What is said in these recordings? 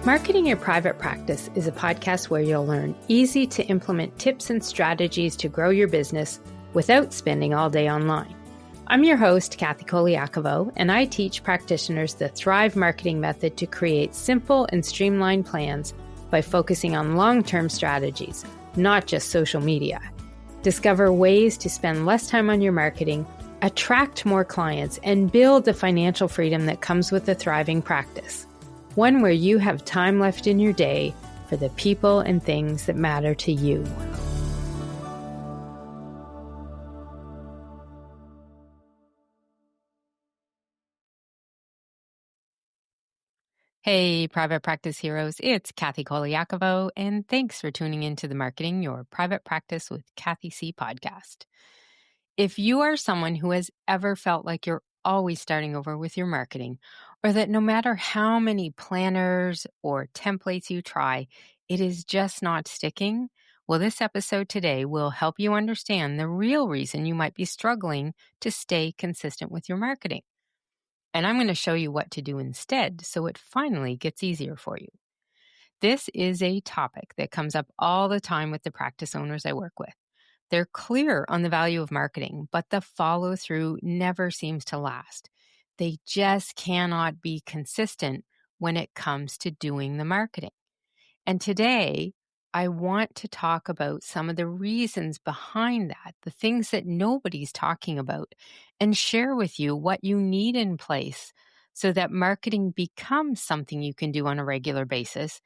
Marketing Your Private Practice is a podcast where you'll learn easy to implement tips and strategies to grow your business without spending all day online. I'm your host, Kathy Colaiacovo, and I teach practitioners the Thrive marketing method to create simple and streamlined plans by focusing on long-term strategies, not just social media. Discover ways to spend less time on your marketing, attract more clients, and build the financial freedom that comes with a thriving practice. One where you have time left in your day for the people and things that matter to you. Hey, private practice heroes, it's Kathy Colaiacovo, and thanks for tuning into the Marketing Your Private Practice with Kathy C podcast. If you are someone who has ever felt like you're always starting over with your marketing, or that no matter how many planners or templates you try, it is just not sticking, well, this episode today will help you understand the real reason you might be struggling to stay consistent with your marketing. And I'm going to show you what to do instead so it finally gets easier for you. This is a topic that comes up all the time with the practice owners I work with. They're clear on the value of marketing, but the follow-through never seems to last. They just cannot be consistent when it comes to doing the marketing. And today, I want to talk about some of the reasons behind that, the things that nobody's talking about, and share with you what you need in place so that marketing becomes something you can do on a regular basis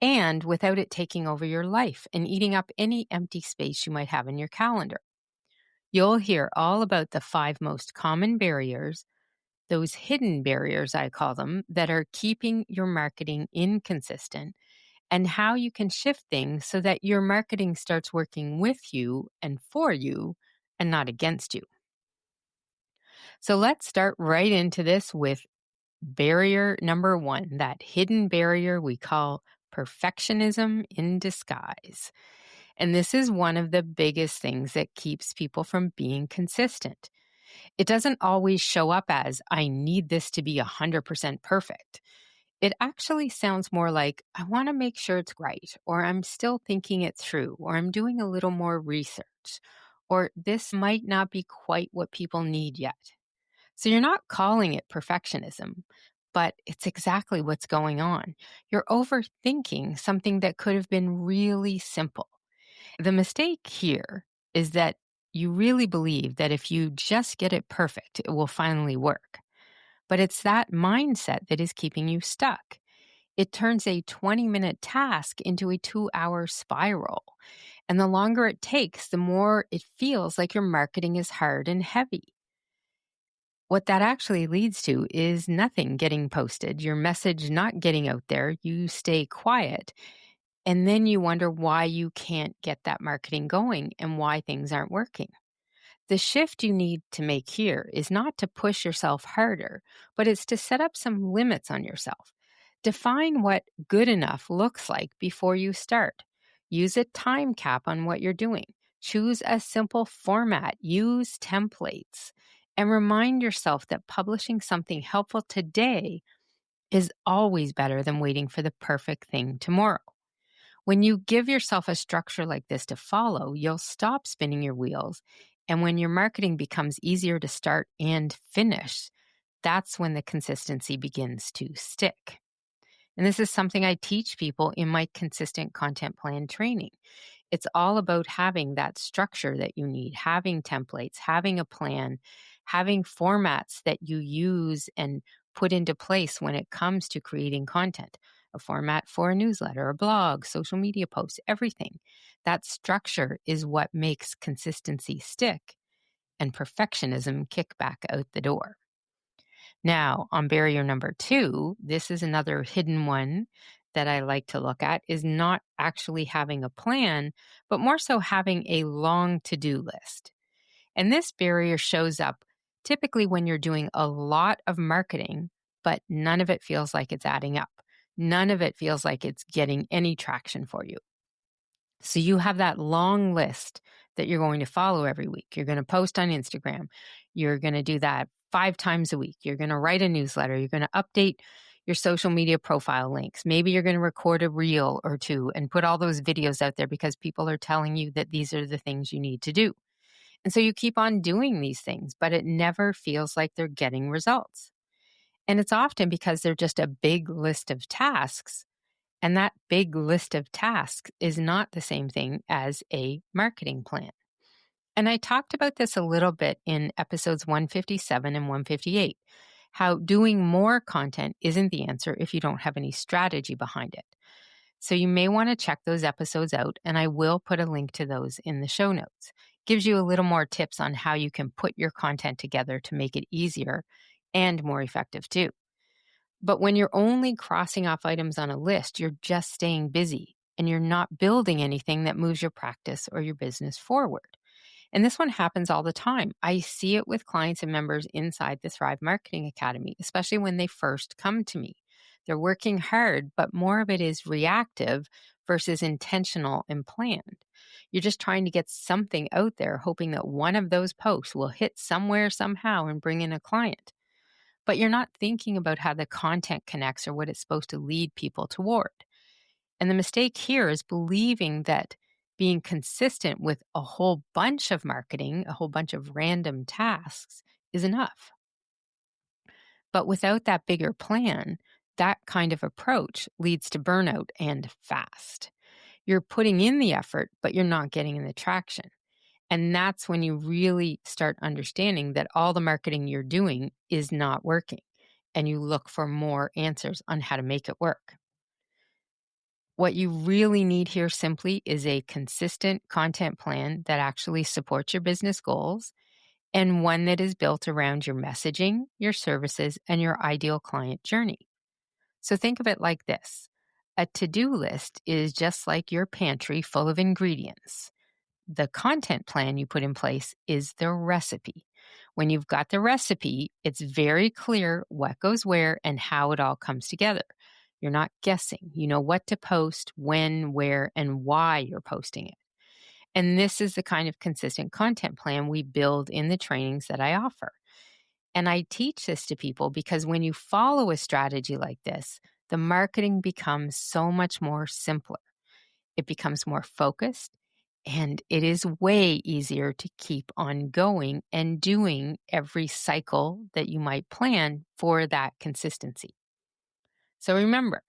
and without it taking over your life and eating up any empty space you might have in your calendar. You'll hear all about the 5 most common barriers, those hidden barriers I call them, that are keeping your marketing inconsistent, and how you can shift things so that your marketing starts working with you and for you and not against you. So let's start right into this with barrier number 1, that hidden barrier we call perfectionism in disguise. And this is one of the biggest things that keeps people from being consistent. It doesn't always show up as, I need this to be 100% perfect. It actually sounds more like, I want to make sure it's right, or I'm still thinking it through, or I'm doing a little more research, or this might not be quite what people need yet. So you're not calling it perfectionism, but it's exactly what's going on. You're overthinking something that could have been really simple. The mistake here is that you really believe that if you just get it perfect, it will finally work. But it's that mindset that is keeping you stuck. It turns a 20-minute task into a 2-hour spiral. And the longer it takes, the more it feels like your marketing is hard and heavy. What that actually leads to is nothing getting posted, your message not getting out there, you stay quiet, and then you wonder why you can't get that marketing going and why things aren't working. The shift you need to make here is not to push yourself harder, but it's to set up some limits on yourself. Define what good enough looks like before you start. Use a time cap on what you're doing. Choose a simple format. Use templates. And remind yourself that publishing something helpful today is always better than waiting for the perfect thing tomorrow. When you give yourself a structure like this to follow, you'll stop spinning your wheels. And when your marketing becomes easier to start and finish, that's when the consistency begins to stick. And this is something I teach people in my consistent content plan training. It's all about having that structure that you need, having templates, having a plan, having formats that you use and put into place when it comes to creating content. A format for a newsletter, a blog, social media posts, everything. That structure is what makes consistency stick and perfectionism kick back out the door. Now, on barrier number 2, this is another hidden one that I like to look at, is not actually having a plan, but more so having a long to-do list. And this barrier shows up typically when you're doing a lot of marketing, but none of it feels like it's adding up. None of it feels like it's getting any traction for you. So you have that long list that you're going to follow every week. You're going to post on Instagram. You're going to do that 5 times a week. You're going to write a newsletter. You're going to update your social media profile links. Maybe you're going to record a reel or two and put all those videos out there because people are telling you that these are the things you need to do. And so you keep on doing these things, but it never feels like they're getting results. And it's often because they're just a big list of tasks. And that big list of tasks is not the same thing as a marketing plan. And I talked about this a little bit in episodes 157 and 158, how doing more content isn't the answer if you don't have any strategy behind it. So you may want to check those episodes out, and I will put a link to those in the show notes. Gives you a little more tips on how you can put your content together to make it easier and more effective too. But when you're only crossing off items on a list, you're just staying busy and you're not building anything that moves your practice or your business forward. And this one happens all the time. I see it with clients and members inside the Thrive Marketing Academy, especially when they first come to me. They're working hard, but more of it is reactive versus intentional and planned. You're just trying to get something out there, hoping that one of those posts will hit somewhere, somehow, and bring in a client. But you're not thinking about how the content connects or what it's supposed to lead people toward. And the mistake here is believing that being consistent with a whole bunch of marketing, a whole bunch of random tasks is enough. But without that bigger plan, that kind of approach leads to burnout and fast. You're putting in the effort, but you're not getting the traction. And that's when you really start understanding that all the marketing you're doing is not working. And you look for more answers on how to make it work. What you really need here simply is a consistent content plan that actually supports your business goals and one that is built around your messaging, your services, and your ideal client journey. So think of it like this. A to-do list is just like your pantry full of ingredients. The content plan you put in place is the recipe. When you've got the recipe, it's very clear what goes where and how it all comes together. You're not guessing. You know what to post, when, where, and why you're posting it. And this is the kind of consistent content plan we build in the trainings that I offer. And I teach this to people because when you follow a strategy like this, the marketing becomes so much more simpler. It becomes more focused, and it is way easier to keep on going and doing every cycle that you might plan for that consistency. So remember,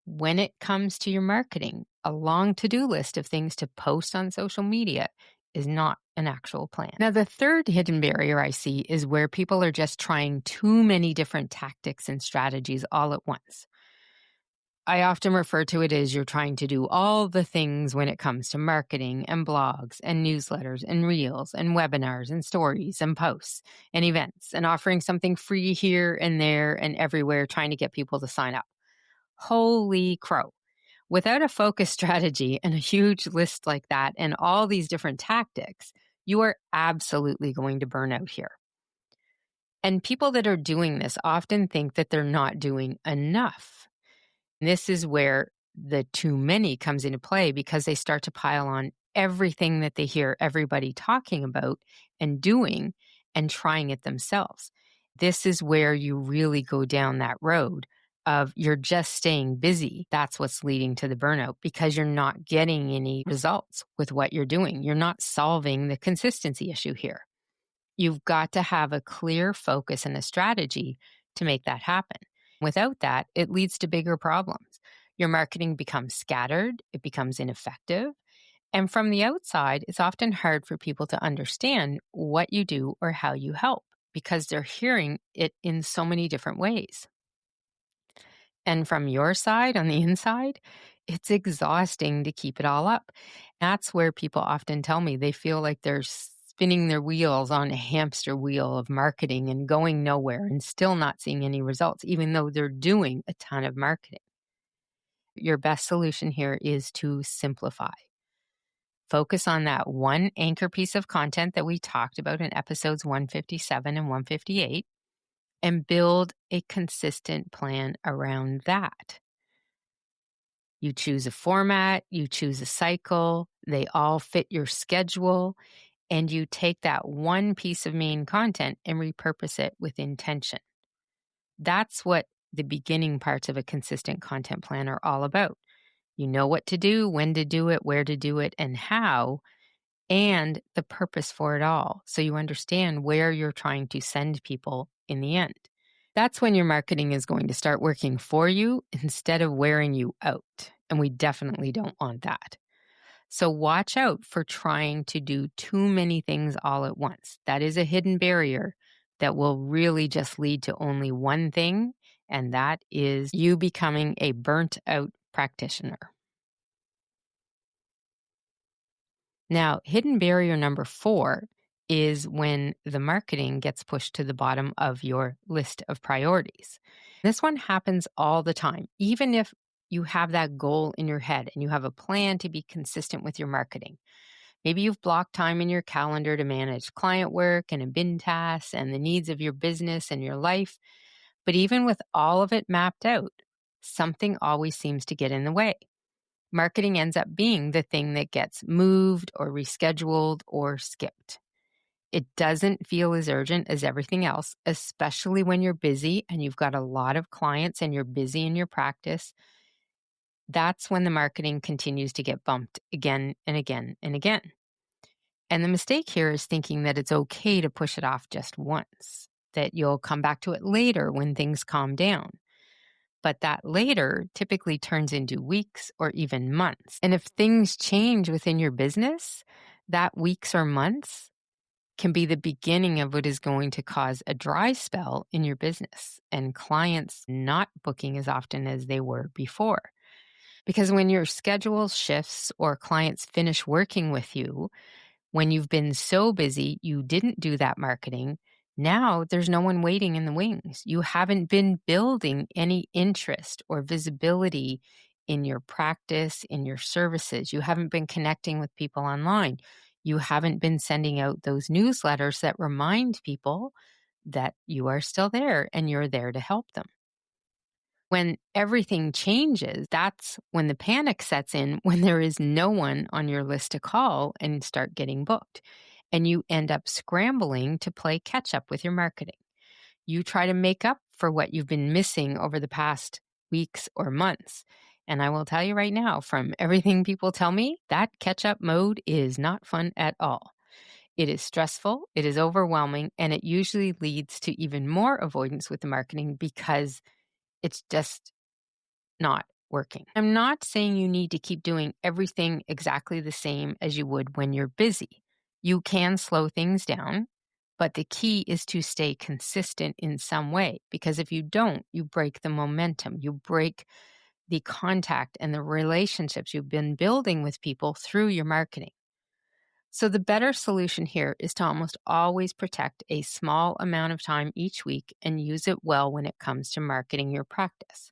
when it comes to your marketing, a long to-do list of things to post on social media is not an actual plan. Now, the third hidden barrier I see is where people are just trying too many different tactics and strategies all at once. I often refer to it as you're trying to do all the things when it comes to marketing and blogs and newsletters and reels and webinars and stories and posts and events and offering something free here and there and everywhere, trying to get people to sign up. Holy crow. Without a focused strategy and a huge list like that and all these different tactics, you are absolutely going to burn out here. And people that are doing this often think that they're not doing enough. This is where the too many comes into play because they start to pile on everything that they hear everybody talking about and doing and trying it themselves. This is where you really go down that road of you're just staying busy. That's what's leading to the burnout because you're not getting any results with what you're doing. You're not solving the consistency issue here. You've got to have a clear focus and a strategy to make that happen. Without that, it leads to bigger problems. Your marketing becomes scattered, it becomes ineffective. And from the outside, it's often hard for people to understand what you do or how you help because they're hearing it in so many different ways. And from your side, on the inside, it's exhausting to keep it all up. That's where people often tell me they feel like they're spinning their wheels on a hamster wheel of marketing and going nowhere and still not seeing any results, even though they're doing a ton of marketing. Your best solution here is to simplify. Focus on that one anchor piece of content that we talked about in episodes 157 and 158 and build a consistent plan around that. You choose a format, you choose a cycle, they all fit your schedule, and you take that one piece of main content and repurpose it with intention. That's what the beginning parts of a consistent content plan are all about. You know what to do, when to do it, where to do it, and how, and the purpose for it all. So you understand where you're trying to send people in the end. That's when your marketing is going to start working for you instead of wearing you out. And we definitely don't want that. So watch out for trying to do too many things all at once. That is a hidden barrier that will really just lead to only one thing, and that is you becoming a burnt out practitioner. Now, hidden barrier number 4 is when the marketing gets pushed to the bottom of your list of priorities. This one happens all the time, even if you have that goal in your head and you have a plan to be consistent with your marketing. Maybe you've blocked time in your calendar to manage client work and admin tasks and the needs of your business and your life. But even with all of it mapped out, something always seems to get in the way. Marketing ends up being the thing that gets moved or rescheduled or skipped. It doesn't feel as urgent as everything else, especially when you're busy and you've got a lot of clients and you're busy in your practice. That's when the marketing continues to get bumped again and again and again. And the mistake here is thinking that it's okay to push it off just once, that you'll come back to it later when things calm down. But that later typically turns into weeks or even months. And if things change within your business, that weeks or months can be the beginning of what is going to cause a dry spell in your business and clients not booking as often as they were before. Because when your schedule shifts or clients finish working with you, when you've been so busy, you didn't do that marketing. Now there's no one waiting in the wings. You haven't been building any interest or visibility in your practice, in your services. You haven't been connecting with people online. You haven't been sending out those newsletters that remind people that you are still there and you're there to help them. When everything changes, that's when the panic sets in, when there is no one on your list to call and start getting booked. And you end up scrambling to play catch up with your marketing. You try to make up for what you've been missing over the past weeks or months. And I will tell you right now, from everything people tell me, that catch up mode is not fun at all. It is stressful, it is overwhelming, and it usually leads to even more avoidance with the marketing because it's just not working. I'm not saying you need to keep doing everything exactly the same as you would when you're busy. You can slow things down, but the key is to stay consistent in some way, because if you don't, you break the momentum, you break the contact and the relationships you've been building with people through your marketing. So the better solution here is to almost always protect a small amount of time each week and use it well when it comes to marketing your practice.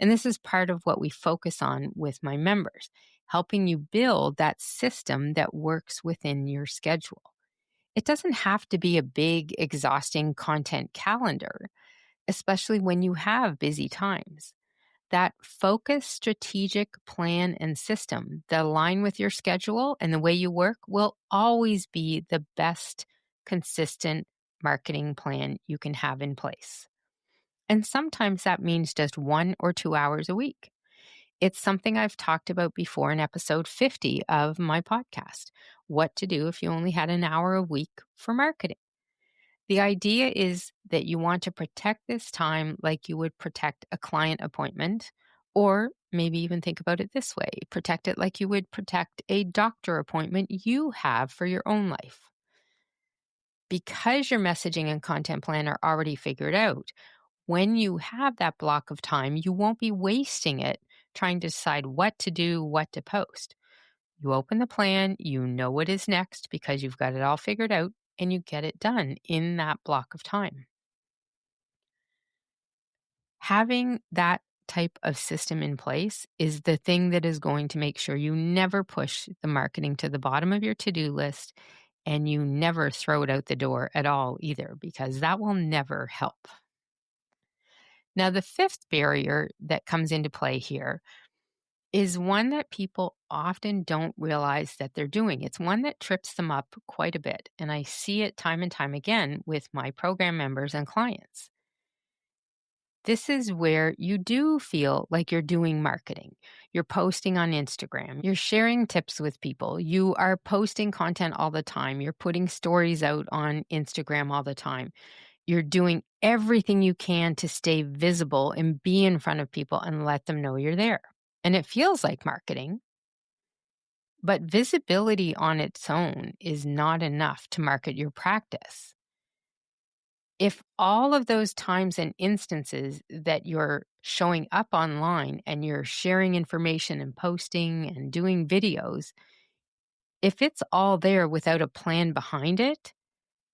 And this is part of what we focus on with my members, helping you build that system that works within your schedule. It doesn't have to be a big, exhausting content calendar, especially when you have busy times. That focused strategic plan and system that align with your schedule and the way you work will always be the best consistent marketing plan you can have in place. And sometimes that means just 1 or 2 hours a week. It's something I've talked about before in episode 50 of my podcast, what to do if you only had an hour a week for marketing. The idea is that you want to protect this time like you would protect a client appointment, or maybe even think about it this way, protect it like you would protect a doctor appointment you have for your own life. Because your messaging and content plan are already figured out, when you have that block of time, you won't be wasting it trying to decide what to do, what to post. You open the plan, you know what is next because you've got it all figured out, and you get it done in that block of time. Having that type of system in place is the thing that is going to make sure you never push the marketing to the bottom of your to-do list and you never throw it out the door at all either, because that will never help. Now, the fifth barrier that comes into play here is one that people often don't realize that they're doing. It's one that trips them up quite a bit, and I see it time and time again with my program members and clients. This is where you do feel like you're doing marketing. You're posting on Instagram. You're sharing tips with people. You are posting content all the time. You're putting stories out on Instagram all the time. You're doing everything you can to stay visible and be in front of people and let them know you're there. And it feels like marketing, but visibility on its own is not enough to market your practice. If all of those times and instances that you're showing up online and you're sharing information and posting and doing videos, if it's all there without a plan behind it,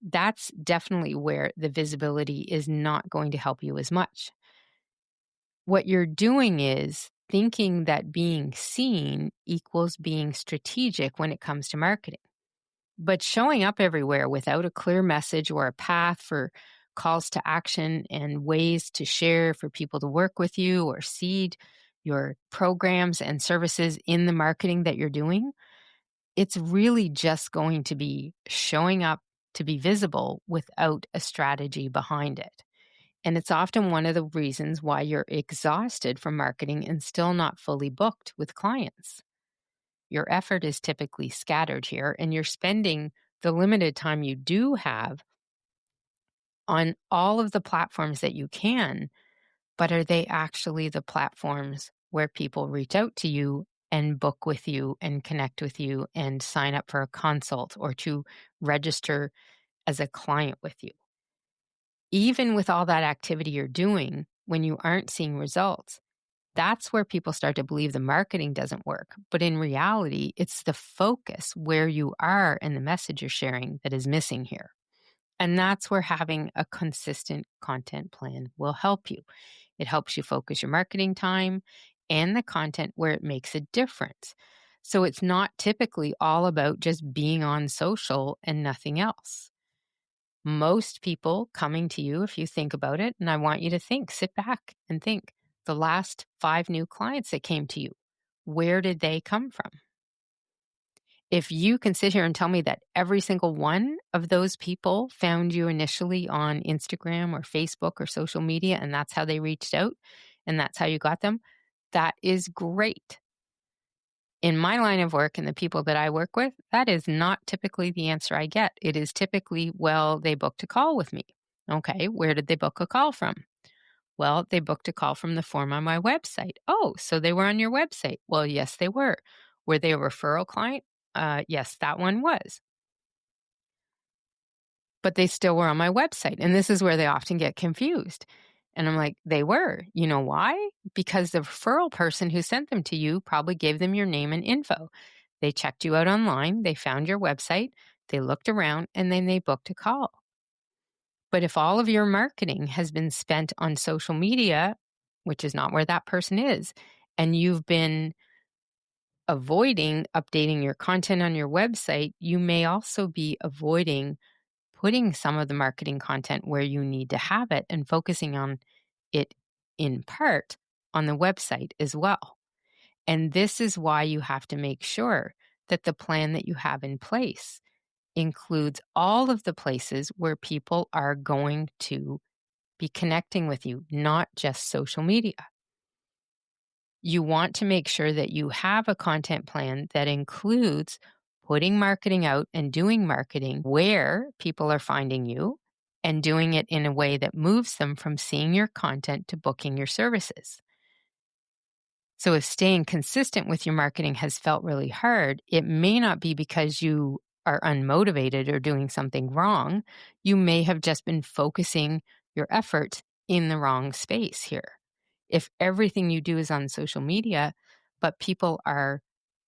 that's definitely where the visibility is not going to help you as much. What you're doing is thinking that being seen equals being strategic when it comes to marketing. But showing up everywhere without a clear message or a path for calls to action and ways to share for people to work with you or seed your programs and services in the marketing that you're doing, it's really just going to be showing up to be visible without a strategy behind it. And it's often one of the reasons why you're exhausted from marketing and still not fully booked with clients. Your effort is typically scattered here, and you're spending the limited time you do have on all of the platforms that you can, but are they actually the platforms where people reach out to you and book with you and connect with you and sign up for a consult or to register as a client with you? Even with all that activity you're doing, when you aren't seeing results, that's where people start to believe the marketing doesn't work. But in reality, it's the focus where you are and the message you're sharing that is missing here. And that's where having a consistent content plan will help you. It helps you focus your marketing time and the content where it makes a difference. So it's not typically all about just being on social and nothing else. Most people coming to you, if you think about it, and I want you to think, sit back and think, the last 5 new clients that came to you, where did they come from? If you can sit here and tell me that every single one of those people found you initially on Instagram or Facebook or social media, and that's how they reached out, and that's how you got them, that is great. In my line of work and the people that I work with, that is not typically the answer I get. It is typically, well, they booked a call with me. Okay, where did they book a call from? Well, they booked a call from the form on my website. Oh, so they were on your website. Well, yes, they were. Were they a referral client? Yes, that one was. But they still were on my website. And this is where they often get confused. And I'm like, they were. You know why? Because the referral person who sent them to you probably gave them your name and info. They checked you out online, they found your website, they looked around, and then they booked a call. But if all of your marketing has been spent on social media, which is not where that person is, and you've been avoiding updating your content on your website, you may also be avoiding putting some of the marketing content where you need to have it and focusing on it in part on the website as well. And this is why you have to make sure that the plan that you have in place includes all of the places where people are going to be connecting with you, not just social media. You want to make sure that you have a content plan that includes putting marketing out and doing marketing where people are finding you and doing it in a way that moves them from seeing your content to booking your services. So if staying consistent with your marketing has felt really hard, it may not be because you are unmotivated or doing something wrong. You may have just been focusing your efforts in the wrong space here. If everything you do is on social media, but people are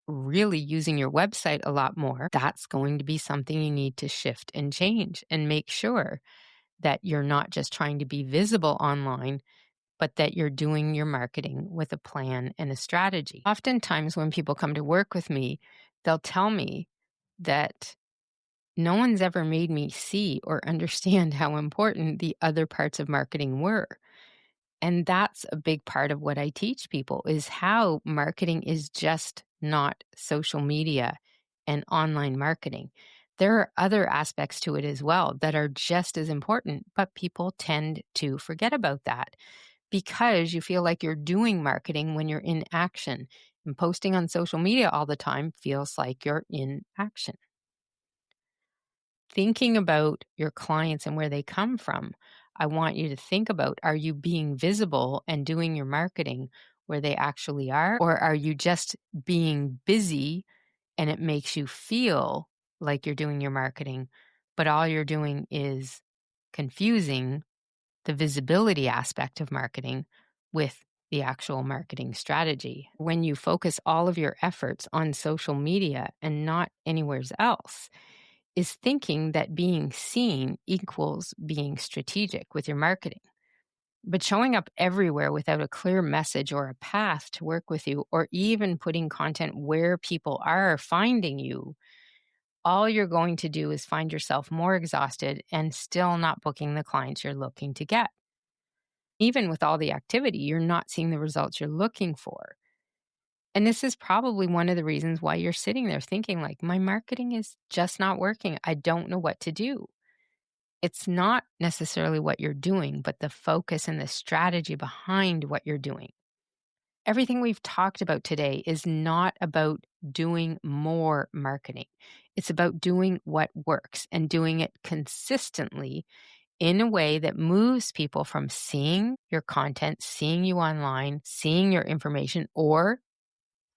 really using your website a lot more, that's going to be something you need to shift and change and make sure that you're not just trying to be visible online, but that you're doing your marketing with a plan and a strategy. Oftentimes, when people come to work with me, they'll tell me that no one's ever made me see or understand how important the other parts of marketing were. And that's a big part of what I teach people is how marketing is just not social media and online marketing. There are other aspects to it as well that are just as important, but people tend to forget about that because you feel like you're doing marketing when you're in action. And posting on social media all the time feels like you're in action. Thinking about your clients and where they come from, I want you to think about, are you being visible and doing your marketing where they actually are? Or are you just being busy and it makes you feel like you're doing your marketing, but all you're doing is confusing the visibility aspect of marketing with the actual marketing strategy? When you focus all of your efforts on social media and not anywhere else, is thinking that being seen equals being strategic with your marketing. But showing up everywhere without a clear message or a path to work with you, or even putting content where people are finding you, all you're going to do is find yourself more exhausted and still not booking the clients you're looking to get. Even with all the activity, you're not seeing the results you're looking for. And this is probably one of the reasons why you're sitting there thinking like, my marketing is just not working. I don't know what to do. It's not necessarily what you're doing, but the focus and the strategy behind what you're doing. Everything we've talked about today is not about doing more marketing. It's about doing what works and doing it consistently in a way that moves people from seeing your content, seeing you online, seeing your information, or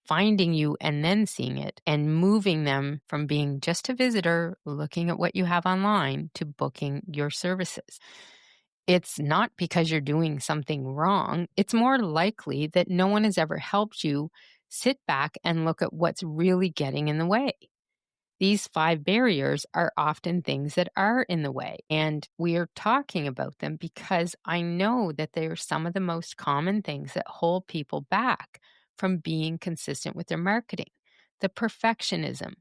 finding you and then seeing it, and moving them from being just a visitor looking at what you have online to booking your services. It's not because you're doing something wrong. It's more likely that no one has ever helped you sit back and look at what's really getting in the way. These 5 barriers are often things that are in the way, and we are talking about them because I know that they are some of the most common things that hold people back from being consistent with their marketing. The perfectionism,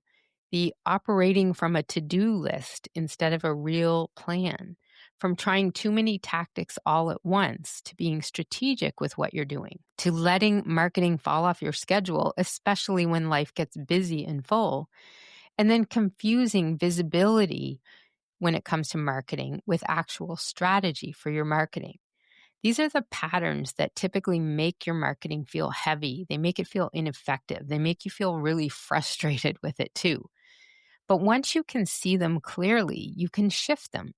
the operating from a to-do list instead of a real plan, from trying too many tactics all at once to being strategic with what you're doing, to letting marketing fall off your schedule, especially when life gets busy and full, and then confusing visibility when it comes to marketing with actual strategy for your marketing. These are the patterns that typically make your marketing feel heavy. They make it feel ineffective. They make you feel really frustrated with it too. But once you can see them clearly, you can shift them.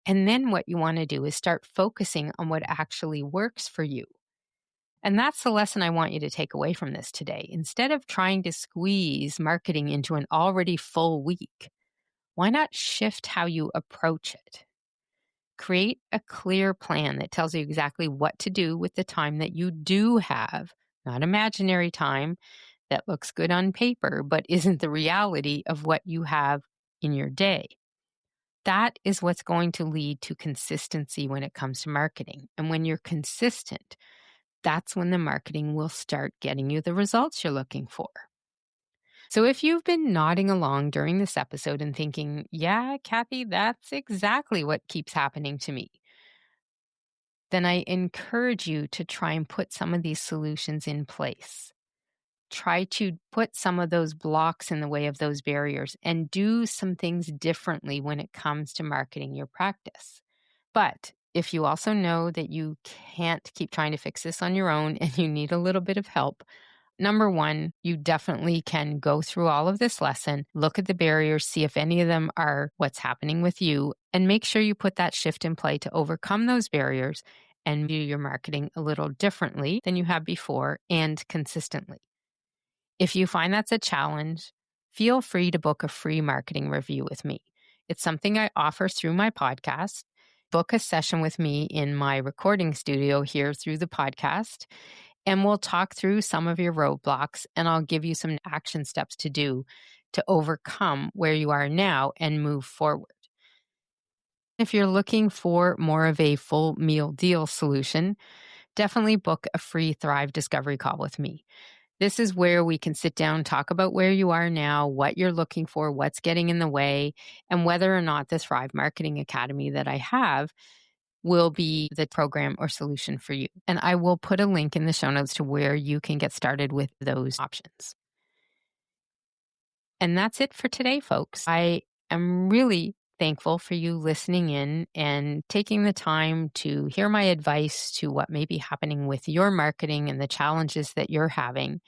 And then what you want to do is start focusing on what actually works for you. And that's the lesson I want you to take away from this today. Instead of trying to squeeze marketing into an already full week, why not shift how you approach it? Create a clear plan that tells you exactly what to do with the time that you do have, not imaginary time that looks good on paper, but isn't the reality of what you have in your day. That is what's going to lead to consistency when it comes to marketing. And when you're consistent, that's when the marketing will start getting you the results you're looking for. So if you've been nodding along during this episode and thinking, yeah, Kathy, that's exactly what keeps happening to me, then I encourage you to try and put some of these solutions in place. Try to put some of those blocks in the way of those barriers and do some things differently when it comes to marketing your practice. But if you also know that you can't keep trying to fix this on your own and you need a little bit of help, number one, you definitely can go through all of this lesson, look at the barriers, see if any of them are what's happening with you, and make sure you put that shift in play to overcome those barriers and do your marketing a little differently than you have before and consistently. If you find that's a challenge, feel free to book a free marketing review with me. It's something I offer through my podcast. Book a session with me in my recording studio here through the podcast, and we'll talk through some of your roadblocks, and I'll give you some action steps to do to overcome where you are now and move forward. If you're looking for more of a full meal deal solution, definitely book a free Thrive Discovery call with me. This is where we can sit down, talk about where you are now, what you're looking for, what's getting in the way, and whether or not the Thrive Marketing Academy that I have will be the program or solution for you. And I will put a link in the show notes to where you can get started with those options. And that's it for today, folks. I am really thankful for you listening in and taking the time to hear my advice to what may be happening with your marketing and the challenges that you're having.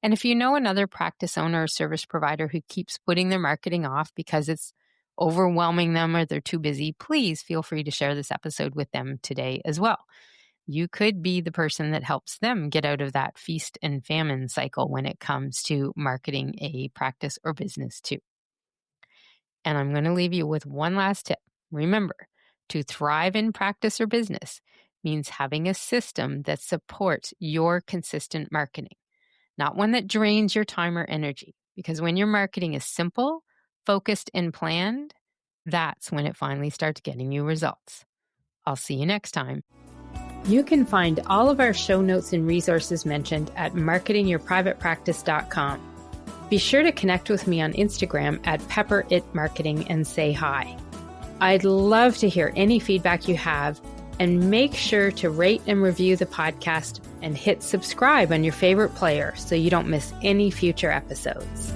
And if you know another practice owner or service provider who keeps putting their marketing off because it's overwhelming them or they're too busy, please feel free to share this episode with them today as well. You could be the person that helps them get out of that feast and famine cycle when it comes to marketing a practice or business too. And I'm going to leave you with one last tip. Remember, to thrive in practice or business means having a system that supports your consistent marketing, not one that drains your time or energy. Because when your marketing is simple, focused, and planned, that's when it finally starts getting you results. I'll see you next time. You can find all of our show notes and resources mentioned at marketingyourprivatepractice.com. Be sure to connect with me on Instagram at pepperitmarketing and say hi. I'd love to hear any feedback you have, and make sure to rate and review the podcast and hit subscribe on your favorite player so you don't miss any future episodes.